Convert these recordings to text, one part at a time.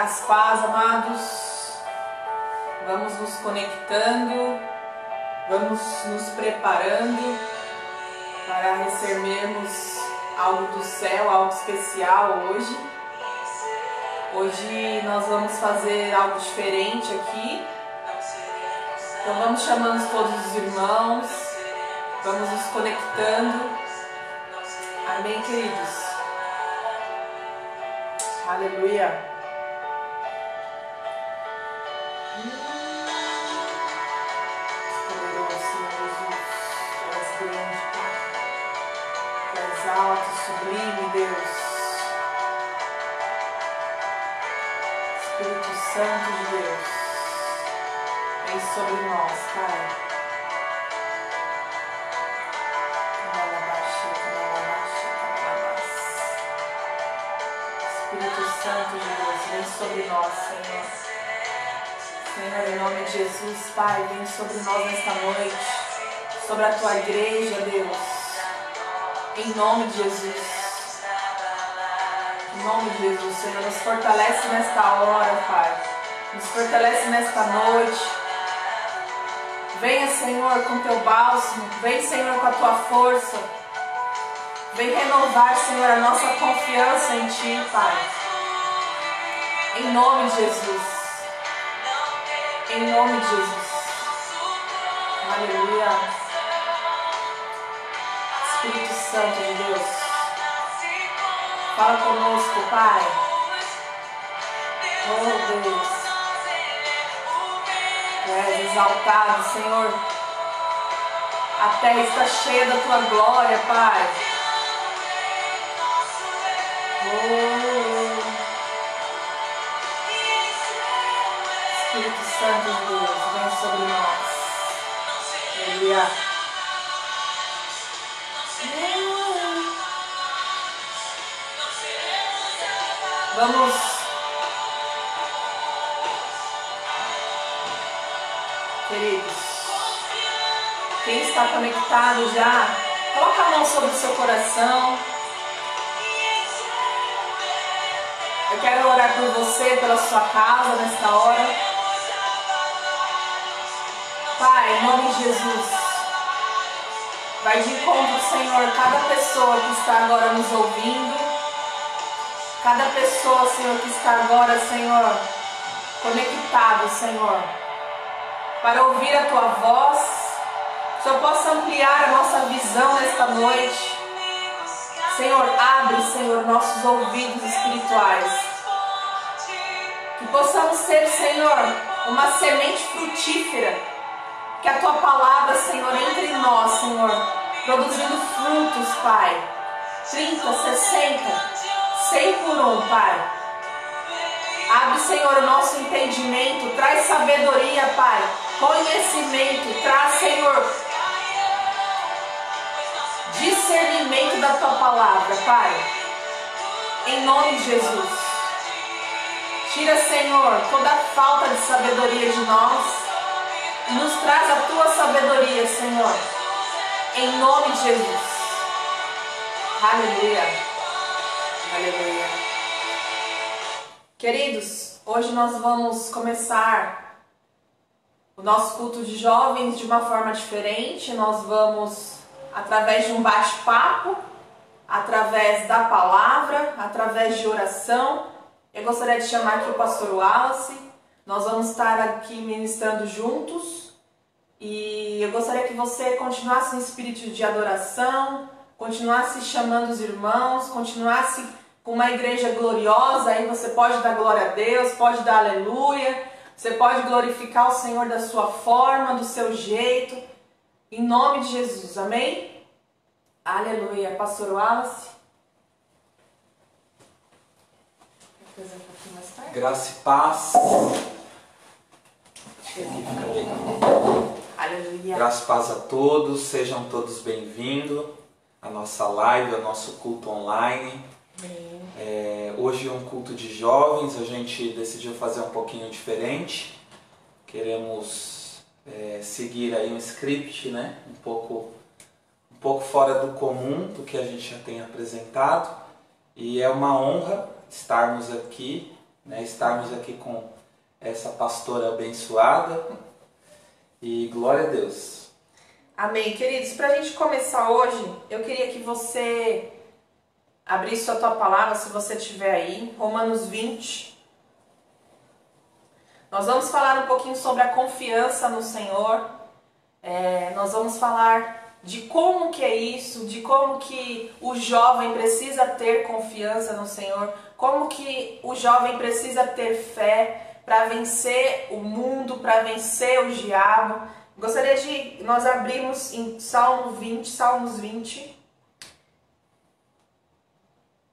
Graça, paz, amados. Vamos nos conectando, vamos nos preparando para recebermos algo do céu, algo especial hoje. Hoje nós vamos fazer algo diferente aqui. Então vamos chamando todos os irmãos, vamos nos conectando. Amém, queridos? Aleluia. Poderoso Senhor Jesus, tu és grande, Pai. Tu és alto, sublime, Deus. Espírito Santo de Deus, vem sobre nós, Pai. Espírito Santo de Deus, vem sobre nós, Senhor. Senhor, em nome de Jesus, Pai, vem sobre nós nesta noite, sobre a Tua igreja, Deus. Em nome de Jesus. Em nome de Jesus, Senhor, nos fortalece nesta hora, Pai. Nos fortalece nesta noite. Venha, Senhor, com Teu bálsamo. Vem, Senhor, com a Tua força. Vem renovar, Senhor, a nossa confiança em Ti, Pai. Em nome de Jesus. Em nome de Jesus. Aleluia. Espírito Santo de Deus, fala conosco, Pai. Oh, Deus. Tu és exaltado, Senhor. A terra está cheia da Tua glória, Pai. Oh. Espírito Santo de Deus, vem sobre nós. Aleluia. Vamos queridos, quem está conectado já, coloca a mão sobre o seu coração. Eu quero orar por você, pela sua casa nesta hora. Pai, em nome de Jesus, vai de encontro, Senhor, cada pessoa que está agora nos ouvindo, cada pessoa, Senhor, que está agora, Senhor, conectado, Senhor, para ouvir a Tua voz, que o Senhor possa ampliar a nossa visão nesta noite. Senhor, abre, Senhor, nossos ouvidos espirituais, que possamos ser, Senhor, uma semente frutífera, que a Tua palavra, Senhor, entre em nós, Senhor, produzindo frutos, Pai, 30, 60, 100 por um, Pai. Abre, Senhor, o nosso entendimento, traz sabedoria, Pai, conhecimento, traz, Senhor, discernimento da Tua palavra, Pai, em nome de Jesus. Tira, Senhor, toda a falta de sabedoria de nós e nos traz a Tua sabedoria, Senhor, em nome de Jesus. Aleluia. Aleluia. Queridos, hoje nós vamos começar o nosso culto de jovens de uma forma diferente. Nós vamos, através de um bate-papo, através da palavra, através de oração. Eu gostaria de chamar aqui o pastor Wallace. Nós vamos estar aqui ministrando juntos. E eu gostaria que você continuasse no espírito de adoração, continuasse chamando os irmãos, continuasse com uma igreja gloriosa. Aí você pode dar glória a Deus, pode dar aleluia, você pode glorificar o Senhor da sua forma, do seu jeito, em nome de Jesus, amém? Aleluia. Pastor Wallace. Graça e paz. Aleluia. Graça e paz a todos, sejam todos bem-vindos à nossa live, ao nosso culto online. Hoje é um culto de jovens, a gente decidiu fazer um pouquinho diferente. Queremos seguir aí um script, né? Um pouco fora do comum do que a gente já tem apresentado. E é uma honra estarmos aqui né, estarmos aqui com essa pastora abençoada. E glória a Deus. Amém. Queridos, para a gente começar hoje, eu queria que você abrisse a tua palavra, se você tiver aí, Romanos 20. Nós vamos falar um pouquinho sobre a confiança no Senhor. Nós vamos falar de como que é isso, de como que o jovem precisa ter confiança no Senhor, como que o jovem precisa ter fé para vencer o mundo, para vencer o diabo. Gostaria de nós abrirmos em Salmos 20.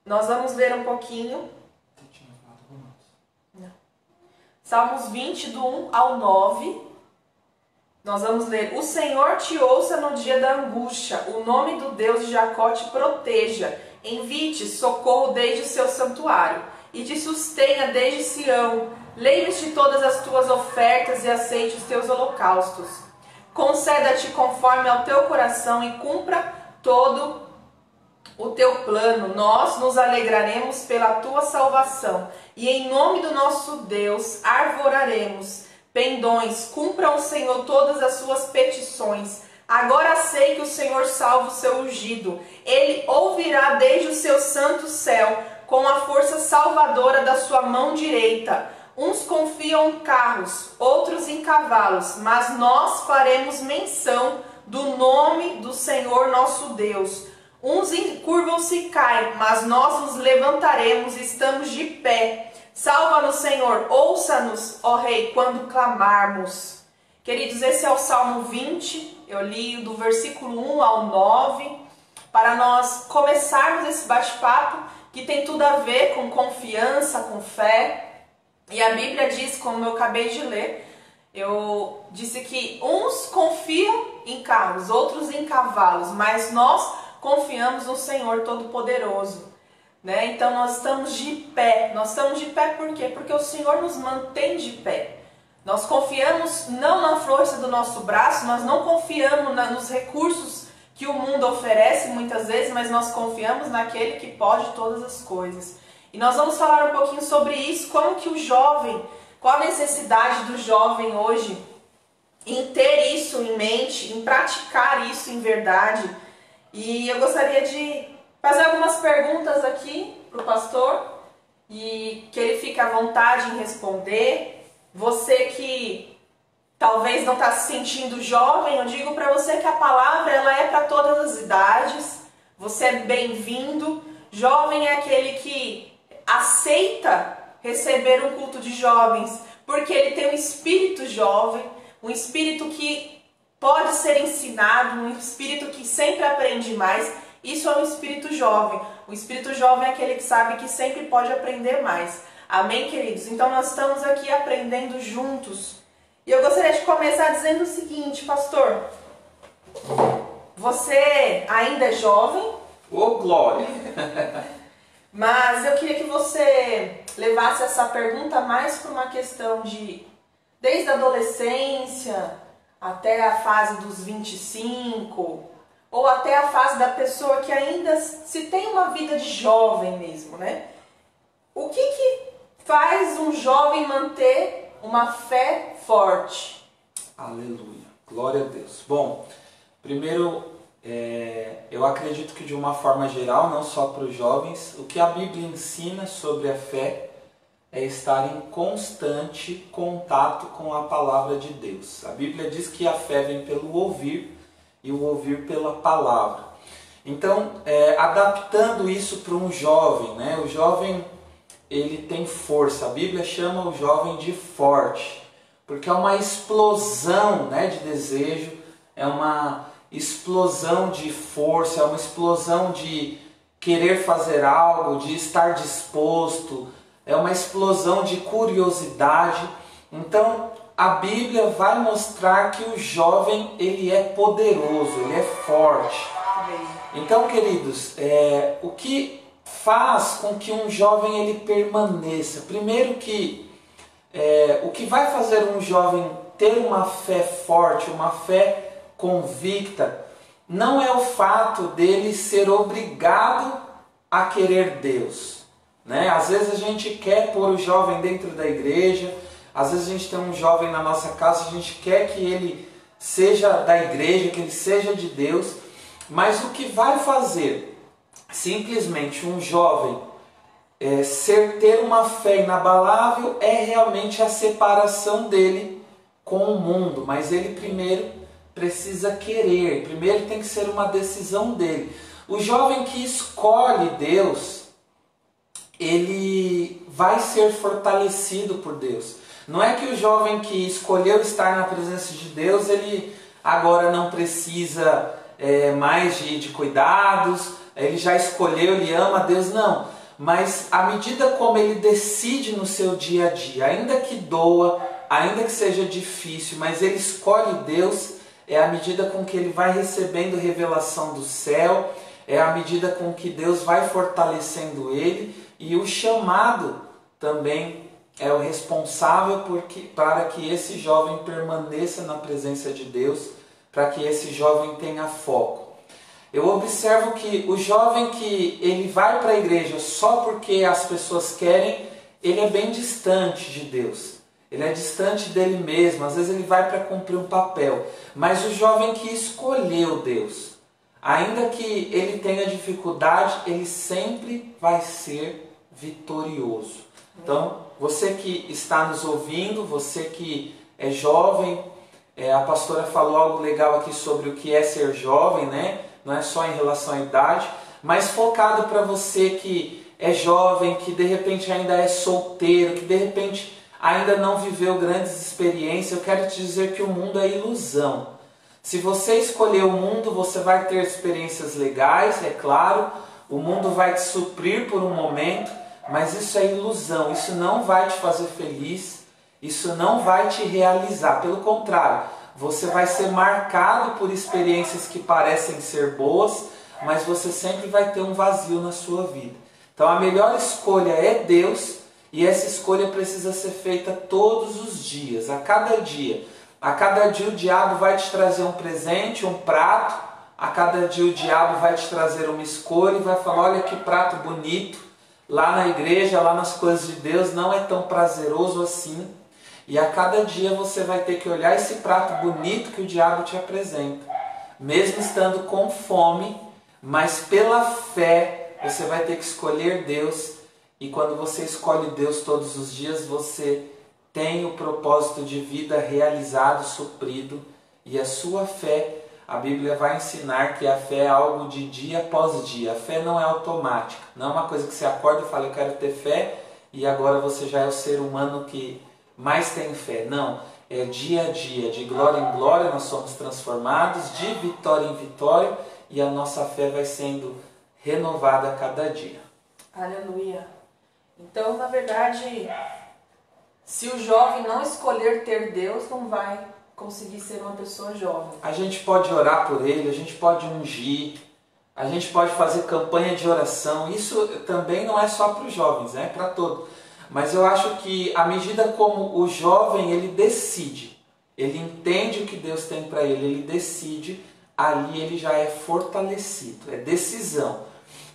Nós vamos ler um pouquinho. Não. Salmos 20, do 1 ao 9. Nós vamos ler: O Senhor te ouça no dia da angústia, o nome do Deus de Jacó te proteja. Envie-te socorro desde o seu santuário e te sustenha desde Sião. Lembre-se de todas as tuas ofertas e aceite os teus holocaustos. Conceda-te conforme ao teu coração e cumpra todo o teu plano. Nós nos alegraremos pela tua salvação e em nome do nosso Deus arvoraremos pendões. Cumpra o Senhor todas as suas petições. Agora sei que o Senhor salva o seu ungido. Ele ouvirá desde o seu santo céu com a força salvadora da sua mão direita. Uns confiam em carros, outros em cavalos, mas nós faremos menção do nome do Senhor nosso Deus. Uns encurvam-se e caem, mas nós nos levantaremos e estamos de pé. Salva-nos, Senhor, ouça-nos, ó Rei, quando clamarmos. Queridos, esse é o Salmo 20, eu li do versículo 1 ao 9, para nós começarmos esse bate-papo que tem tudo a ver com confiança, com fé. E a Bíblia diz, como eu acabei de ler, eu disse que uns confiam em carros, outros em cavalos, mas nós confiamos no Senhor Todo-Poderoso, né? Então nós estamos de pé. Nós estamos de pé por quê? Porque o Senhor nos mantém de pé. Nós confiamos não na força do nosso braço, nós não confiamos nos recursos que o mundo oferece muitas vezes, mas nós confiamos naquele que pode todas as coisas. E nós vamos falar um pouquinho sobre isso, como que o jovem, qual a necessidade do jovem hoje em ter isso em mente, em praticar isso em verdade. E eu gostaria de fazer algumas perguntas aqui para o pastor e que ele fique à vontade em responder. Você que talvez não está se sentindo jovem, eu digo para você que a palavra ela é para todas as idades. Você é bem-vindo. Jovem é aquele que aceita receber um culto de jovens, porque ele tem um espírito jovem, um espírito que pode ser ensinado, um espírito que sempre aprende mais. Isso é um espírito jovem. O espírito jovem é aquele que sabe que sempre pode aprender mais. Amém, queridos? Então nós estamos aqui aprendendo juntos. E eu gostaria de começar dizendo o seguinte, pastor. Você ainda é jovem? Ô, glória! Mas eu queria que você levasse essa pergunta mais para uma questão de, desde a adolescência até a fase dos 25, ou até a fase da pessoa que ainda se tem uma vida de jovem mesmo, né? O que faz um jovem manter uma fé forte? Aleluia, glória a Deus. Bom, primeiro eu acredito que de uma forma geral, não só para os jovens, o que a Bíblia ensina sobre a fé é estar em constante contato com a palavra de Deus. A Bíblia diz que a fé vem pelo ouvir e o ouvir pela palavra. Então, adaptando isso para um jovem, né? O jovem ele tem força. A Bíblia chama o jovem de forte, porque é uma explosão, né, de desejo, é uma explosão de força, é uma explosão de querer fazer algo, de estar disposto, é uma explosão de curiosidade. Então a Bíblia vai mostrar que o jovem ele é poderoso, ele é forte. Então, queridos, o que faz com que um jovem ele permaneça? Primeiro que o que vai fazer um jovem ter uma fé forte, uma fé convicta, não é o fato dele ser obrigado a querer Deus, né? Às vezes a gente quer pôr o jovem dentro da igreja, às vezes a gente tem um jovem na nossa casa, a gente quer que ele seja da igreja, que ele seja de Deus, mas o que vai fazer simplesmente um jovem ter uma fé inabalável é realmente a separação dele com o mundo, mas ele primeiro precisa querer, primeiro tem que ser uma decisão dele. O jovem que escolhe Deus, ele vai ser fortalecido por Deus. Não é que o jovem que escolheu estar na presença de Deus, ele agora não precisa mais de cuidados, ele já escolheu, ele ama Deus, não. Mas à medida como ele decide no seu dia a dia, ainda que doa, ainda que seja difícil, mas ele escolhe Deus, é à medida com que ele vai recebendo revelação do céu, é à medida com que Deus vai fortalecendo ele, e o chamado também é o responsável para que esse jovem permaneça na presença de Deus, para que esse jovem tenha foco. Eu observo que o jovem que ele vai para a igreja só porque as pessoas querem, ele é bem distante de Deus. Ele é distante dele mesmo, às vezes ele vai para cumprir um papel. Mas o jovem que escolheu Deus, ainda que ele tenha dificuldade, ele sempre vai ser vitorioso. Então, você que está nos ouvindo, você que é jovem, a pastora falou algo legal aqui sobre o que é ser jovem, né? Não é só em relação à idade, mas focado para você que é jovem, que de repente ainda é solteiro, que de repente ainda não viveu grandes experiências. Eu quero te dizer que o mundo é ilusão. Se você escolher o mundo, você vai ter experiências legais, é claro, o mundo vai te suprir por um momento, mas isso é ilusão, isso não vai te fazer feliz, isso não vai te realizar. Pelo contrário, você vai ser marcado por experiências que parecem ser boas, mas você sempre vai ter um vazio na sua vida. Então a melhor escolha é Deus, e essa escolha precisa ser feita todos os dias, a cada dia. A cada dia o diabo vai te trazer um presente, um prato, a cada dia o diabo vai te trazer uma escolha e vai falar, olha que prato bonito, lá na igreja, lá nas coisas de Deus, não é tão prazeroso assim. E a cada dia você vai ter que olhar esse prato bonito que o diabo te apresenta. Mesmo estando com fome, mas pela fé você vai ter que escolher Deus. E quando você escolhe Deus todos os dias, você tem o propósito de vida realizado, suprido. E a sua fé, a Bíblia vai ensinar que a fé é algo de dia após dia. A fé não é automática. Não é uma coisa que você acorda e fala, eu quero ter fé, e agora você já é o ser humano que mais tem fé. Não, é dia a dia, de glória em glória nós somos transformados, de vitória em vitória, e a nossa fé vai sendo renovada a cada dia. Aleluia. Então, na verdade, se o jovem não escolher ter Deus, não vai conseguir ser uma pessoa jovem. A gente pode orar por ele, a gente pode ungir, a gente pode fazer campanha de oração. Isso também não é só para os jovens, é para todos. Mas eu acho que à medida como o jovem ele decide, ele entende o que Deus tem para ele decide, ali ele já é fortalecido, é decisão.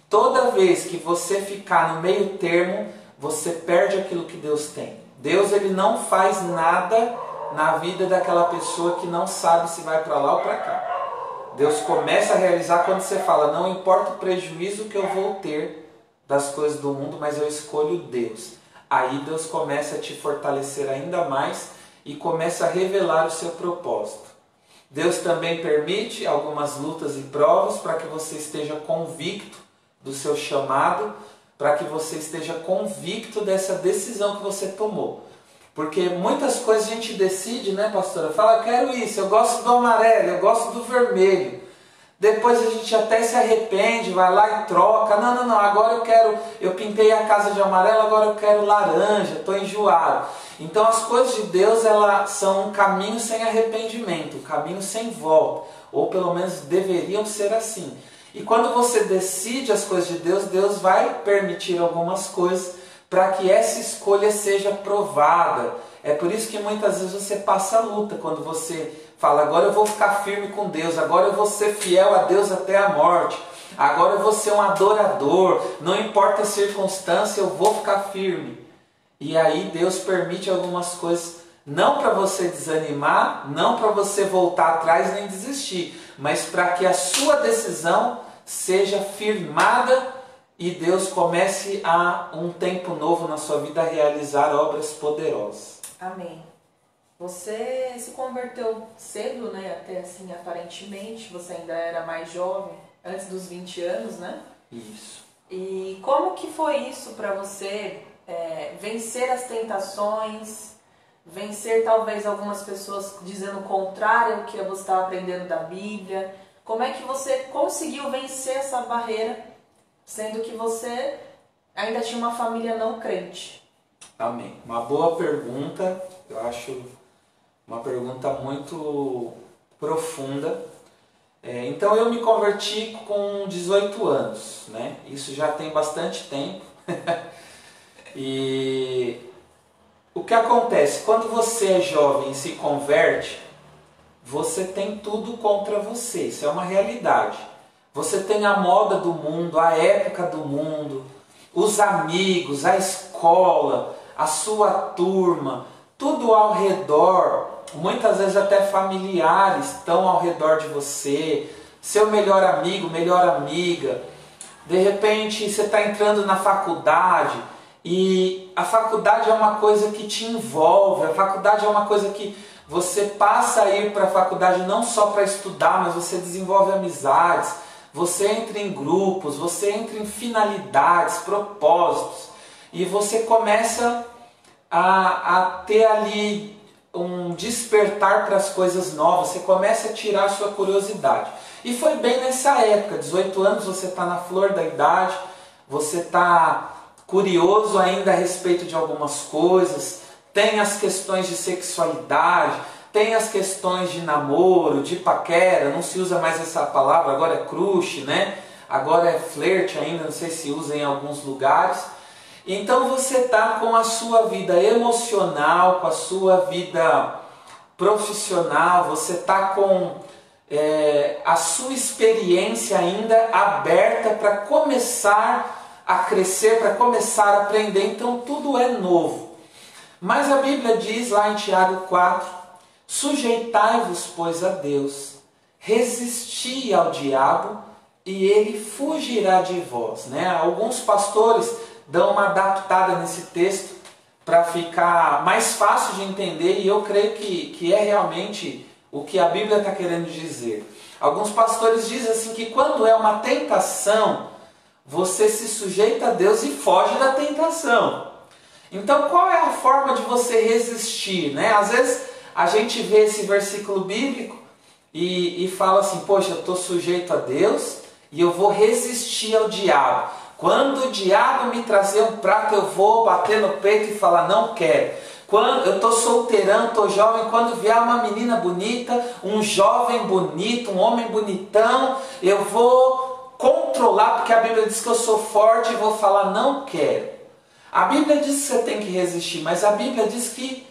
Toda vez que você ficar no meio termo, você perde aquilo que Deus tem. Deus ele não faz nada na vida daquela pessoa que não sabe se vai para lá ou para cá. Deus começa a realizar quando você fala, não importa o prejuízo que eu vou ter das coisas do mundo, mas eu escolho Deus. Aí Deus começa a te fortalecer ainda mais e começa a revelar o seu propósito. Deus também permite algumas lutas e provas para que você esteja convicto do seu chamado, para que você esteja convicto dessa decisão que você tomou. Porque muitas coisas a gente decide, né, pastora? Fala, eu quero isso, eu gosto do amarelo, eu gosto do vermelho. Depois a gente até se arrepende, vai lá e troca. Não, agora eu pintei a casa de amarelo, agora eu quero laranja, estou enjoado. Então as coisas de Deus, elas são um caminho sem arrependimento, um caminho sem volta. Ou pelo menos deveriam ser assim. E quando você decide as coisas de Deus, Deus vai permitir algumas coisas para que essa escolha seja provada. É por isso que muitas vezes você passa a luta, quando você fala, agora eu vou ficar firme com Deus, agora eu vou ser fiel a Deus até a morte, agora eu vou ser um adorador, não importa a circunstância, eu vou ficar firme. E aí Deus permite algumas coisas, não para você desanimar, não para você voltar atrás nem desistir, mas para que a sua decisão seja firmada e Deus comece a um tempo novo na sua vida a realizar obras poderosas. Amém. Você se converteu cedo, né? Até assim, aparentemente, você ainda era mais jovem, antes dos 20 anos, né? Isso. E como que foi isso para você vencer as tentações, vencer talvez algumas pessoas dizendo o contrário ao que você estava aprendendo da Bíblia? Como é que você conseguiu vencer essa barreira, sendo que você ainda tinha uma família não crente? Amém. Uma boa pergunta, eu acho uma pergunta muito profunda. Então eu me converti com 18 anos, né? Isso já tem bastante tempo. E o que acontece? Quando você é jovem e se converte, você tem tudo contra você, isso é uma realidade. Você tem a moda do mundo, a época do mundo, os amigos, a escola, a sua turma, tudo ao redor, muitas vezes até familiares estão ao redor de você, seu melhor amigo, melhor amiga. De repente você está entrando na faculdade e a faculdade é uma coisa que te envolve, a faculdade é uma coisa que você passa a ir para a faculdade não só para estudar, mas você desenvolve amizades, você entra em grupos, você entra em finalidades, propósitos, e você começa a ter ali um despertar para as coisas novas, você começa a tirar a sua curiosidade. E foi bem nessa época, 18 anos, você está na flor da idade, você está curioso ainda a respeito de algumas coisas, tem as questões de sexualidade, tem as questões de namoro, de paquera, não se usa mais essa palavra, agora é crush, né? Agora é flerte ainda, não sei se usa em alguns lugares. Então você está com a sua vida emocional, com a sua vida profissional, você está com a sua experiência ainda aberta para começar a crescer, para começar a aprender, então tudo é novo. Mas a Bíblia diz lá em Tiago 4, sujeitai-vos, pois, a Deus, resisti ao diabo e ele fugirá de vós. Né? Alguns pastores dão uma adaptada nesse texto para ficar mais fácil de entender e eu creio que é realmente o que a Bíblia está querendo dizer. Alguns pastores dizem assim que quando é uma tentação, você se sujeita a Deus e foge da tentação. Então qual é a forma de você resistir? Né? Às vezes a gente vê esse versículo bíblico e fala assim, poxa, eu estou sujeito a Deus e eu vou resistir ao diabo. Quando o diabo me trazer um prato, eu vou bater no peito e falar, não quero. Quando eu estou solteirão, estou jovem, quando vier uma menina bonita, um jovem bonito, um homem bonitão, eu vou controlar, porque a Bíblia diz que eu sou forte e vou falar, não quero. A Bíblia diz que você tem que resistir, mas a Bíblia diz que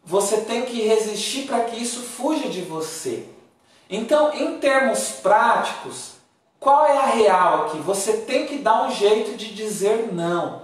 você tem que resistir para que isso fuja de você. Então, em termos práticos, qual é a real aqui? Você tem que dar um jeito de dizer não.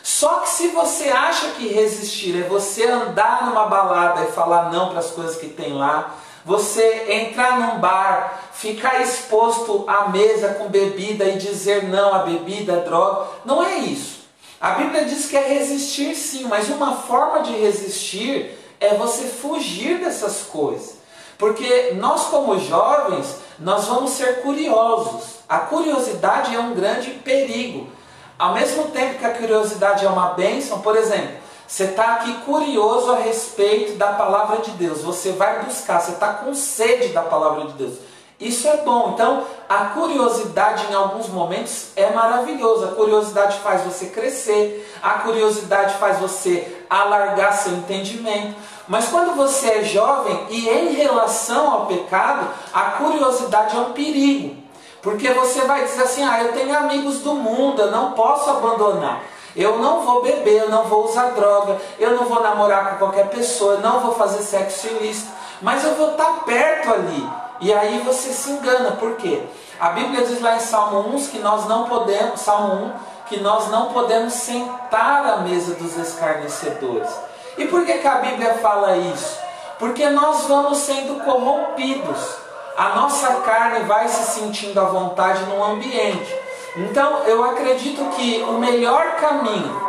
Só que se você acha que resistir é você andar numa balada e falar não para as coisas que tem lá, você entrar num bar, ficar exposto à mesa com bebida e dizer não à bebida, à droga, não é isso. A Bíblia diz que é resistir sim, mas uma forma de resistir é você fugir dessas coisas. Porque nós como jovens, nós vamos ser curiosos. A curiosidade é um grande perigo. Ao mesmo tempo que a curiosidade é uma bênção, por exemplo, você está aqui curioso a respeito da palavra de Deus, você vai buscar, você está com sede da palavra de Deus. Isso é bom. Então, a curiosidade em alguns momentos é maravilhosa. A curiosidade faz você crescer, a curiosidade faz você alargar seu entendimento. Mas quando você é jovem e em relação ao pecado, a curiosidade é um perigo. Porque você vai dizer assim, eu tenho amigos do mundo, eu não posso abandonar. Eu não vou beber, eu não vou usar droga, eu não vou namorar com qualquer pessoa, eu não vou fazer sexo ilícito. Mas eu vou estar perto ali. E aí você se engana, por quê? A Bíblia diz lá em Salmo 1 que nós não podemos, que nós não podemos sentar à mesa dos escarnecedores. E por que a Bíblia fala isso? Porque nós vamos sendo corrompidos. A nossa carne vai se sentindo à vontade no ambiente. Então eu acredito que o melhor caminho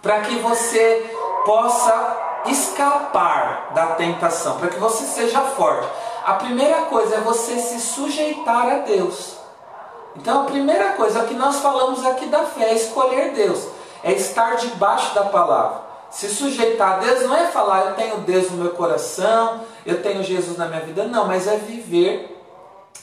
para que você possa escapar da tentação, para que você seja forte, a primeira coisa é você se sujeitar a Deus. Então a primeira coisa que nós falamos aqui da fé é escolher Deus, é estar debaixo da palavra. Se sujeitar a Deus não é falar eu tenho Deus no meu coração, eu tenho Jesus na minha vida, não, mas é viver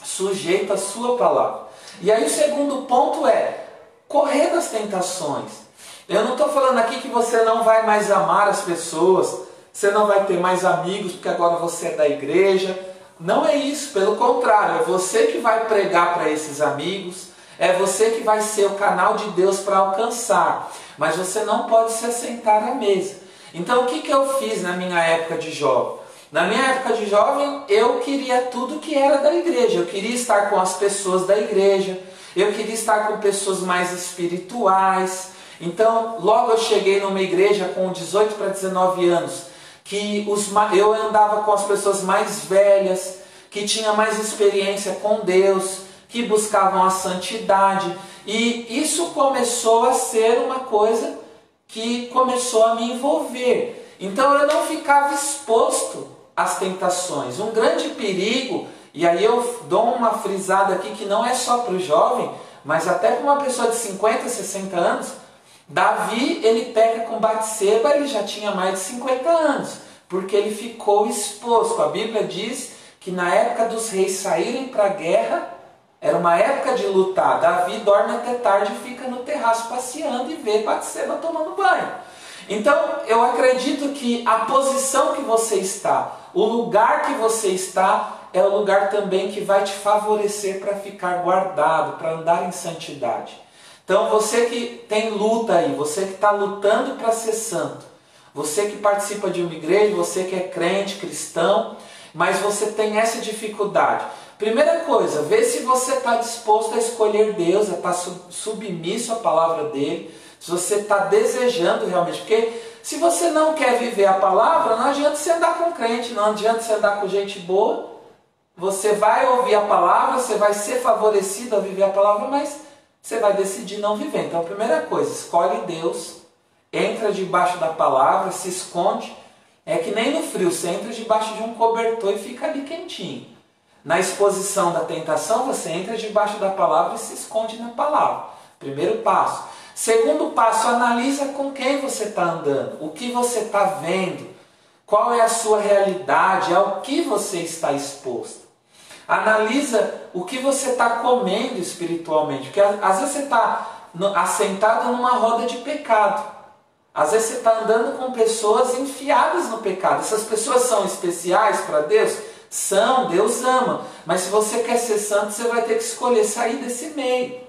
sujeito à sua palavra. E aí o segundo ponto é correr das tentações. Eu não estou falando aqui que você não vai mais amar as pessoas, você não vai ter mais amigos porque agora você é da igreja. Não é isso, pelo contrário, é você que vai pregar para esses amigos, é você que vai ser o canal de Deus para alcançar, mas você não pode se assentar à mesa. Então o que eu fiz na minha época de jovem? Na minha época de jovem eu queria tudo que era da igreja, eu queria estar com as pessoas da igreja, eu queria estar com pessoas mais espirituais. Então logo eu cheguei numa igreja com 18 para 19 anos, que eu andava com as pessoas mais velhas, que tinham mais experiência com Deus, que buscavam a santidade. E isso começou a ser uma coisa que começou a me envolver. Então eu não ficava exposto às tentações. Um grande perigo, e aí eu dou uma frisada aqui que não é só para o jovem, mas até para uma pessoa de 50, 60 anos, Davi, ele peca com Batseba, ele já tinha mais de 50 anos, porque ele ficou exposto. A Bíblia diz que na época dos reis saírem para a guerra, era uma época de lutar. Davi dorme até tarde e fica no terraço passeando e vê Batseba tomando banho. Então, eu acredito que a posição que você está, o lugar que você está, é o lugar também que vai te favorecer para ficar guardado, para andar em santidade. Então você que tem luta aí, você que está lutando para ser santo, você que participa de uma igreja, você que é crente, cristão, mas você tem essa dificuldade. Primeira coisa, vê se você está disposto a escolher Deus, a estar submisso à palavra dele, se você está desejando realmente, porque se você não quer viver a palavra, não adianta você andar com crente, não adianta você andar com gente boa, você vai ouvir a palavra, você vai ser favorecido a viver a palavra, mas você vai decidir não viver. Então a primeira coisa, escolhe Deus, entra debaixo da palavra, se esconde. É que nem no frio, você entra debaixo de um cobertor e fica ali quentinho. Na exposição da tentação, você entra debaixo da palavra e se esconde na palavra. Primeiro passo. Segundo passo, analisa com quem você está andando, o que você está vendo, qual é a sua realidade, ao que você está exposto. Analisa o que você está comendo espiritualmente, porque às vezes você está assentado numa roda de pecado. Às vezes você está andando com pessoas enfiadas no pecado. Essas pessoas são especiais para Deus? São, Deus ama. Mas se você quer ser santo, você vai ter que escolher sair desse meio.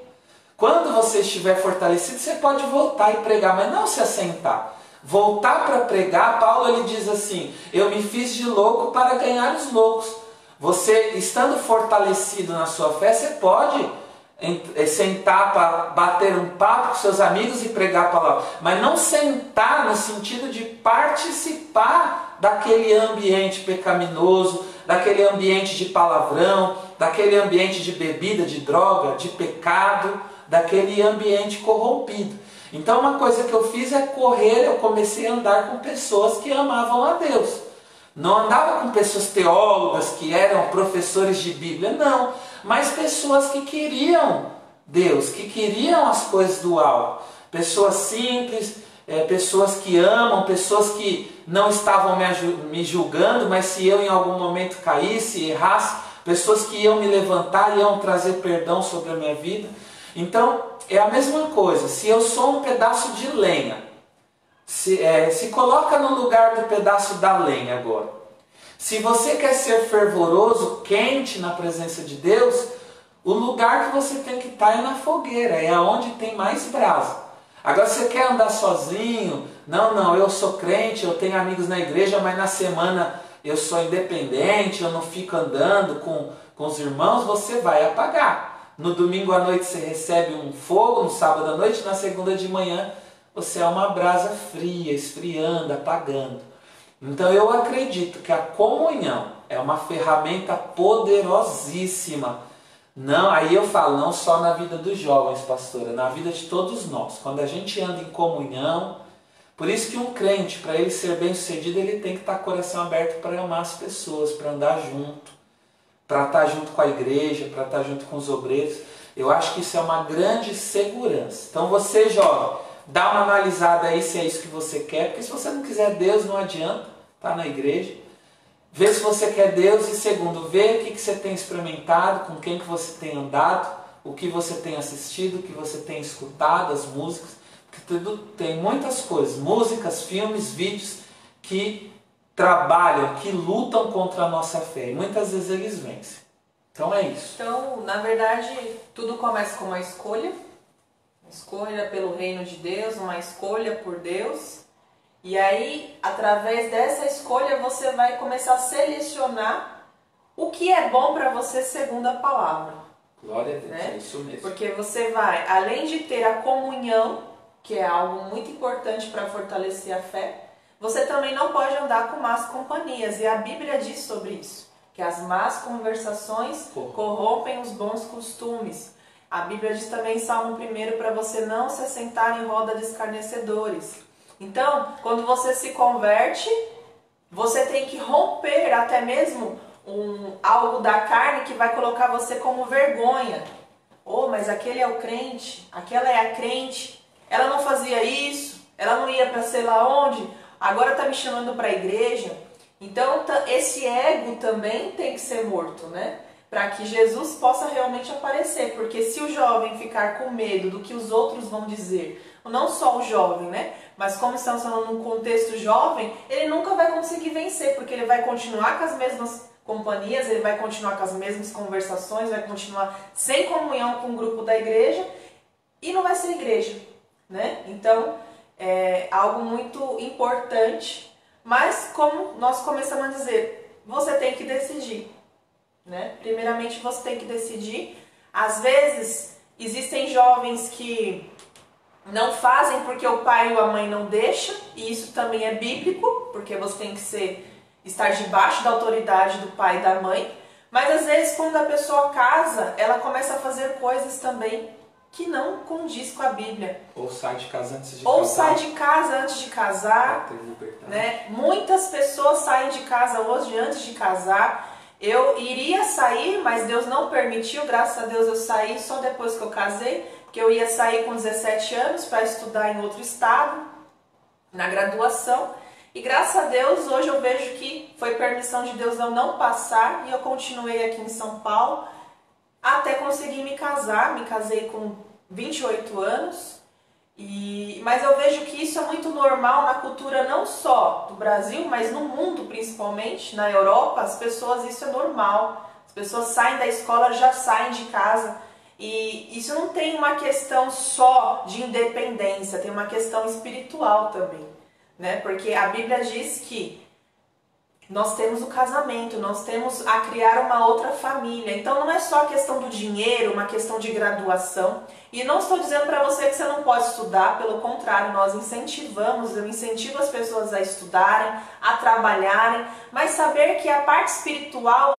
Quando você estiver fortalecido, você pode voltar e pregar, mas não se assentar. Voltar para pregar, Paulo ele diz assim, eu me fiz de louco para ganhar os loucos. Você, estando fortalecido na sua fé, você pode sentar para bater um papo com seus amigos e pregar a palavra. Mas não sentar no sentido de participar daquele ambiente pecaminoso, daquele ambiente de palavrão, daquele ambiente de bebida, de droga, de pecado, daquele ambiente corrompido. Então uma coisa que eu fiz é correr, eu comecei a andar com pessoas que amavam a Deus. Não andava com pessoas teólogas que eram professores de Bíblia, não. Mas pessoas que queriam Deus, que queriam as coisas do alto. Pessoas simples, pessoas que amam, pessoas que não estavam me julgando, mas se eu em algum momento caísse, errasse, pessoas que iam me levantar, iam trazer perdão sobre a minha vida. Então, é a mesma coisa. Se eu sou um pedaço de lenha, se coloca no lugar do pedaço da lenha agora. Se você quer ser fervoroso, quente na presença de Deus, o lugar que você tem que estar é na fogueira, é onde tem mais brasa. Agora você quer andar sozinho? Não, eu sou crente, eu tenho amigos na igreja, mas na semana eu sou independente, eu não fico andando com os irmãos, você vai apagar. No domingo à noite você recebe um fogo, no sábado à noite, na segunda de manhã você é uma brasa fria, esfriando, apagando. Então eu acredito que a comunhão é uma ferramenta poderosíssima. Não, aí eu falo, não só na vida dos jovens, pastora, na vida de todos nós. Quando a gente anda em comunhão, por isso que um crente, para ele ser bem sucedido, ele tem que estar com o coração aberto para amar as pessoas, para andar junto, para estar junto com a igreja, para estar junto com os obreiros. Eu acho que isso é uma grande segurança. Então você, jovem, dá uma analisada aí se é isso que você quer, porque se você não quiser Deus, não adianta estar na igreja. Vê se você quer Deus e segundo, vê o que você tem experimentado, com quem que você tem andado, o que você tem assistido, o que você tem escutado, as músicas, porque tudo, tem muitas coisas, músicas, filmes, vídeos que trabalham, que lutam contra a nossa fé e muitas vezes eles vencem. Então é isso. Então, na verdade, tudo começa com uma escolha pelo reino de Deus, uma escolha por Deus. E aí, através dessa escolha, você vai começar a selecionar o que é bom para você segundo a palavra. Glória a Deus, né? É isso mesmo. Porque você vai, além de ter a comunhão, que é algo muito importante para fortalecer a fé, você também não pode andar com más companhias. E a Bíblia diz sobre isso, que as más conversações corrompem os bons costumes. A Bíblia diz também em Salmo 1 para você não se assentar em roda de escarnecedores. Então, quando você se converte, você tem que romper até mesmo algo da carne que vai colocar você como vergonha. Oh, mas aquele é o crente, aquela é a crente, ela não fazia isso, ela não ia para sei lá onde, agora está me chamando para a igreja. Então, esse ego também tem que ser morto, né? Para que Jesus possa realmente aparecer. Porque se o jovem ficar com medo do que os outros vão dizer, não só o jovem, né? Mas como estamos falando num contexto jovem, ele nunca vai conseguir vencer, porque ele vai continuar com as mesmas companhias, ele vai continuar com as mesmas conversações, vai continuar sem comunhão com o grupo da igreja e não vai ser igreja, né? Então, é algo muito importante, mas como nós começamos a dizer, você tem que decidir, né? Primeiramente você tem que decidir. Às vezes existem jovens que não fazem porque o pai ou a mãe não deixam, e isso também é bíblico, porque você tem que estar debaixo da autoridade do pai e da mãe. Mas às vezes quando a pessoa casa, ela começa a fazer coisas também que não condiz com a Bíblia. Ou sai de casa antes de Ou casar. sai de casa antes de casar, né? Muitas pessoas saem de casa hoje antes de casar. Eu iria sair, mas Deus não permitiu, graças a Deus eu saí só depois que eu casei, porque eu ia sair com 17 anos para estudar em outro estado, na graduação. E graças a Deus, hoje eu vejo que foi permissão de Deus eu não passar, e eu continuei aqui em São Paulo, até conseguir me casar. Me casei com 28 anos, mas eu vejo que isso é muito normal na cultura não só do Brasil, mas no mundo principalmente, na Europa, as pessoas, isso é normal. As pessoas saem da escola, já saem de casa. E isso não tem uma questão só de independência, tem uma questão espiritual também, né? Porque a Bíblia diz que nós temos o casamento, nós temos a criar uma outra família. Então não é só a questão do dinheiro, uma questão de graduação. E não estou dizendo para você que você não pode estudar, pelo contrário, nós incentivamos, eu incentivo as pessoas a estudarem, a trabalharem, mas saber que a parte espiritual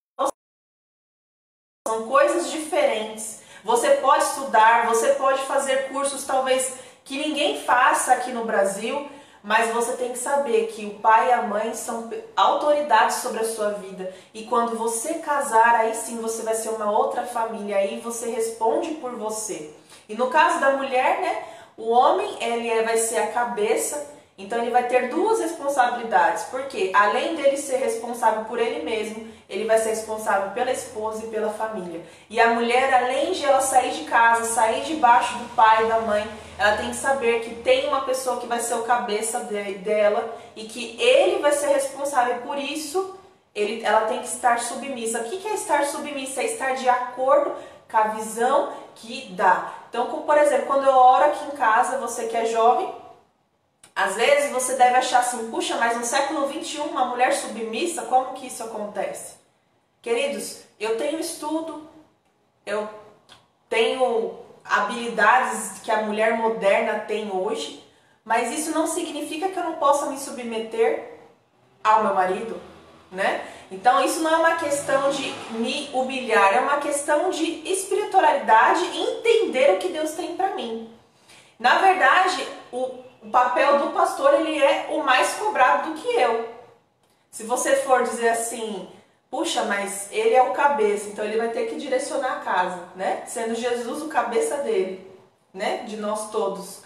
são coisas diferentes. Você pode estudar, você pode fazer cursos talvez que ninguém faça aqui no Brasil, mas você tem que saber que o pai e a mãe são autoridades sobre a sua vida. E quando você casar, aí sim você vai ser uma outra família, aí você responde por você. E no caso da mulher, né, o homem ele vai ser a cabeça, então ele vai ter duas responsabilidades, porque além dele ser responsável por ele mesmo, ele vai ser responsável pela esposa e pela família. E a mulher, além de ela sair de casa, sair debaixo do pai e da mãe, ela tem que saber que tem uma pessoa que vai ser o cabeça dela e que ele vai ser responsável. Por isso, ela tem que estar submissa. O que é estar submissa? É estar de acordo com a visão que dá. Então, por exemplo, quando eu oro aqui em casa, você que é jovem, Às vezes você deve achar assim, puxa, mas no século XXI uma mulher submissa, como que isso acontece? Queridos, eu tenho estudo, eu tenho habilidades que a mulher moderna tem hoje, mas isso não significa que eu não possa me submeter ao meu marido, né? Então isso não é uma questão de me humilhar, é uma questão de espiritualidade e entender o que Deus tem para mim. Na verdade, o papel do pastor, ele é o mais cobrado do que eu. Se você for dizer assim, puxa, mas ele é o cabeça, então ele vai ter que direcionar a casa, né? Sendo Jesus o cabeça dele, né? De nós todos.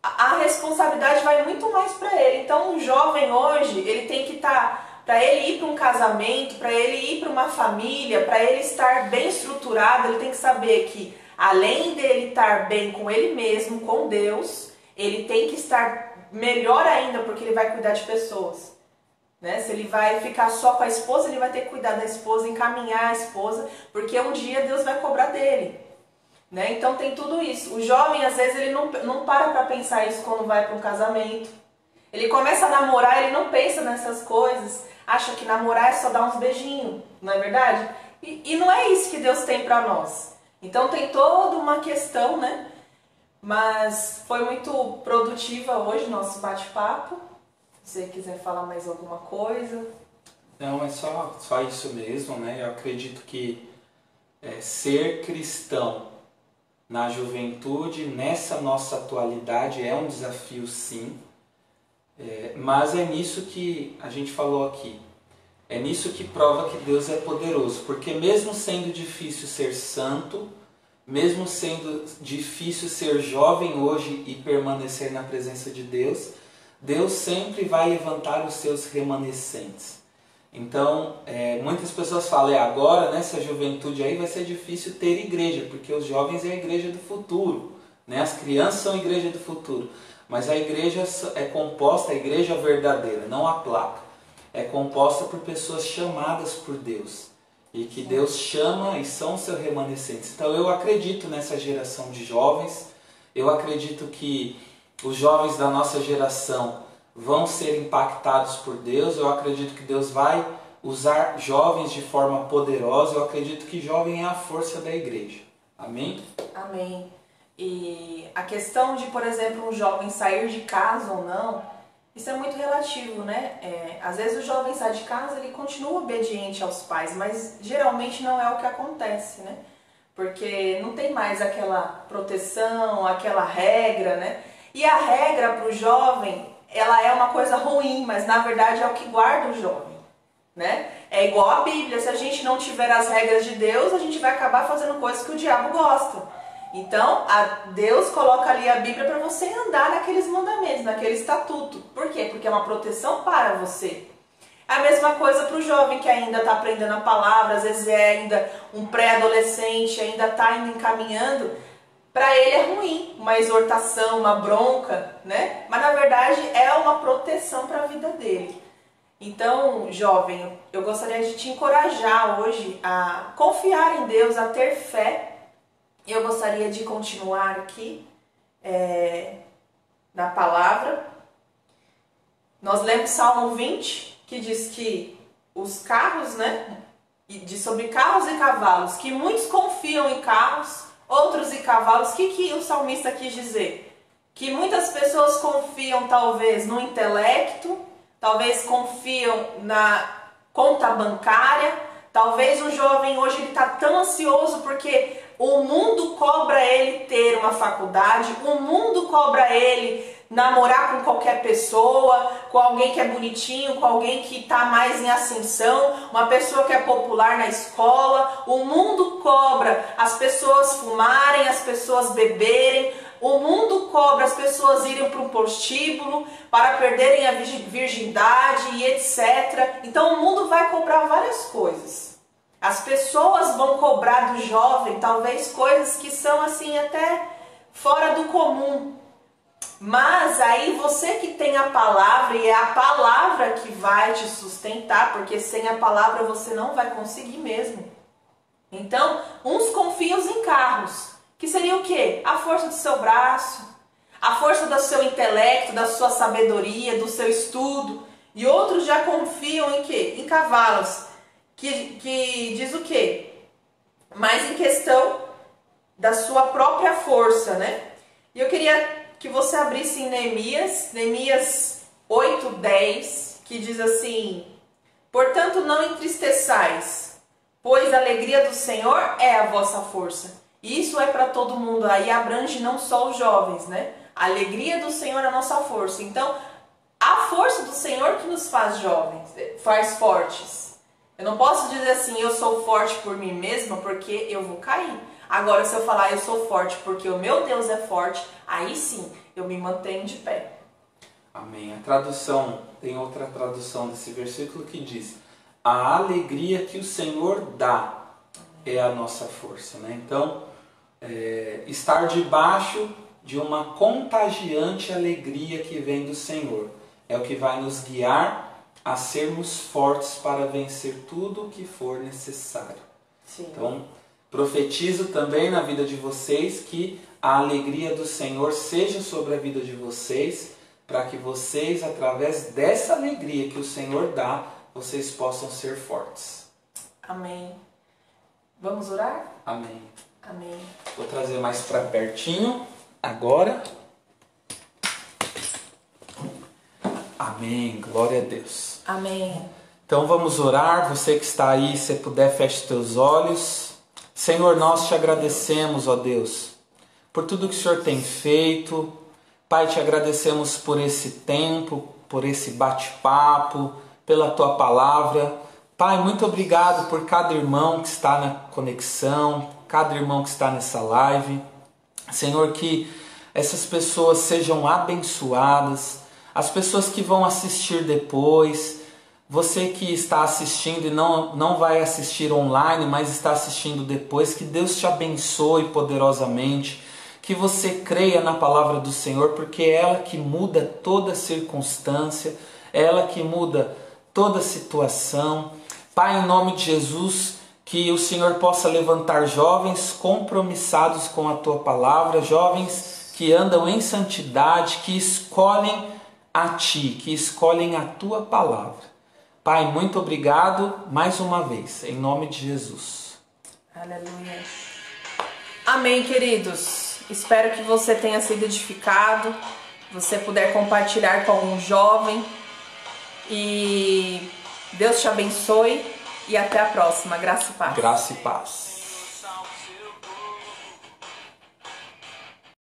A responsabilidade vai muito mais para ele. Então, um jovem hoje, ele tem que estar, para ele ir para um casamento, para ele ir para uma família, para ele estar bem estruturado, ele tem que saber que, além dele estar bem com ele mesmo, com Deus, ele tem que estar melhor ainda, porque ele vai cuidar de pessoas. Né? Se ele vai ficar só com a esposa, ele vai ter que cuidar da esposa, encaminhar a esposa, porque um dia Deus vai cobrar dele. Né? Então tem tudo isso. O jovem, às vezes, ele não para pensar isso quando vai para um casamento. Ele começa a namorar, ele não pensa nessas coisas, acha que namorar é só dar uns beijinhos, não é verdade? E não é isso que Deus tem para nós. Então tem toda uma questão, né? Mas foi muito produtiva hoje nosso bate-papo. Se você quiser falar mais alguma coisa. Não, é só isso mesmo, né? Eu acredito que ser cristão na juventude, nessa nossa atualidade, é um desafio sim. Mas é nisso que a gente falou aqui. É nisso que prova que Deus é poderoso. Porque mesmo sendo difícil ser santo, mesmo sendo difícil ser jovem hoje e permanecer na presença de Deus, Deus sempre vai levantar os seus remanescentes. Então, muitas pessoas falam, agora nessa juventude aí vai ser difícil ter igreja, porque os jovens é a igreja do futuro, né? As crianças são a igreja do futuro. Mas a igreja é composta, a igreja verdadeira, não a placa, é composta por pessoas chamadas por Deus. E que Deus chama e são seus remanescentes. Então eu acredito nessa geração de jovens, eu acredito que os jovens da nossa geração vão ser impactados por Deus. Eu acredito que Deus vai usar jovens de forma poderosa. Eu acredito que jovem é a força da igreja. Amém? Amém. E a questão de, por exemplo, um jovem sair de casa ou não, isso é muito relativo, né? Às vezes o jovem sai de casa, ele continua obediente aos pais, mas geralmente não é o que acontece, né? Porque não tem mais aquela proteção, aquela regra, né? E a regra para o jovem, ela é uma coisa ruim, mas na verdade é o que guarda o jovem, né? É igual a Bíblia, se a gente não tiver as regras de Deus, a gente vai acabar fazendo coisas que o diabo gosta. Então, Deus coloca ali a Bíblia para você andar naqueles mandamentos, naquele estatuto. Por quê? Porque é uma proteção para você. A mesma coisa para o jovem que ainda está aprendendo a palavra, às vezes é ainda um pré-adolescente, ainda está indo encaminhando. Para ele é ruim, uma exortação, uma bronca, né? Mas na verdade é uma proteção para a vida dele. Então, jovem, eu gostaria de te encorajar hoje a confiar em Deus, a ter fé. Eu gostaria de continuar aqui na palavra. Nós lemos Salmo 20, que diz que os carros, né? Sobre carros e cavalos, que muitos confiam em carros, outros em cavalos. O que o salmista quis dizer? Que muitas pessoas confiam talvez no intelecto, talvez confiam na conta bancária, talvez o jovem hoje ele está tão ansioso porque o mundo cobra ele ter uma faculdade, o mundo cobra ele namorar com qualquer pessoa, com alguém que é bonitinho, com alguém que está mais em ascensão, uma pessoa que é popular na escola. O mundo cobra as pessoas fumarem, as pessoas beberem, o mundo cobra as pessoas irem para um prostíbulo para perderem a virgindade e etc. Então o mundo vai cobrar várias coisas. As pessoas vão cobrar do jovem talvez coisas que são assim até fora do comum. Mas aí você que tem a palavra, e é a palavra que vai te sustentar, porque sem a palavra você não vai conseguir mesmo. Então, uns confiam em carros, que seria o quê? A força do seu braço, a força do seu intelecto, da sua sabedoria, do seu estudo. E outros já confiam em quê? Em cavalos, que diz o quê? Mas em questão da sua própria força, né? E eu queria que você abrisse em Neemias 8:10, que diz assim: portanto não entristeçais, pois a alegria do Senhor é a vossa força. E isso é para todo mundo, aí abrange não só os jovens, né? A alegria do Senhor é a nossa força. Então, a força do Senhor que nos faz jovens, faz fortes. Eu não posso dizer assim, eu sou forte por mim mesma, porque eu vou cair. Agora, se eu falar eu sou forte porque o meu Deus é forte, aí sim, eu me mantenho de pé. Amém. A tradução, tem outra tradução desse versículo que diz: a alegria que o Senhor dá é a nossa força, né? Então, estar debaixo de uma contagiante alegria que vem do Senhor é o que vai nos guiar a sermos fortes para vencer tudo o que for necessário. Sim. Então, profetizo também na vida de vocês que a alegria do Senhor seja sobre a vida de vocês, para que vocês, através dessa alegria que o Senhor dá, vocês possam ser fortes. Amém. Vamos orar? Amém. Amém. Vou trazer mais para pertinho agora. Amém. Glória a Deus. Amém. Então vamos orar. Você que está aí, se puder, feche teus olhos. Senhor, nós te agradecemos, ó Deus, por tudo que o Senhor tem feito. Pai, te agradecemos por esse tempo, por esse bate-papo, pela tua palavra. Pai, muito obrigado por cada irmão que está na conexão, cada irmão que está nessa live. Senhor, que essas pessoas sejam abençoadas, as pessoas que vão assistir depois, você que está assistindo e não vai assistir online, mas está assistindo depois, que Deus te abençoe poderosamente, que você creia na palavra do Senhor, porque é ela que muda toda circunstância, é ela que muda toda situação. Pai, em nome de Jesus, que o Senhor possa levantar jovens compromissados com a tua palavra, jovens que andam em santidade, que escolhem a ti, que escolhem a tua palavra. Pai, muito obrigado mais uma vez, em nome de Jesus. Aleluia. Amém, queridos. Espero que você tenha sido edificado, você puder compartilhar com algum jovem. E Deus te abençoe e até a próxima. Graça e paz. Graça e paz.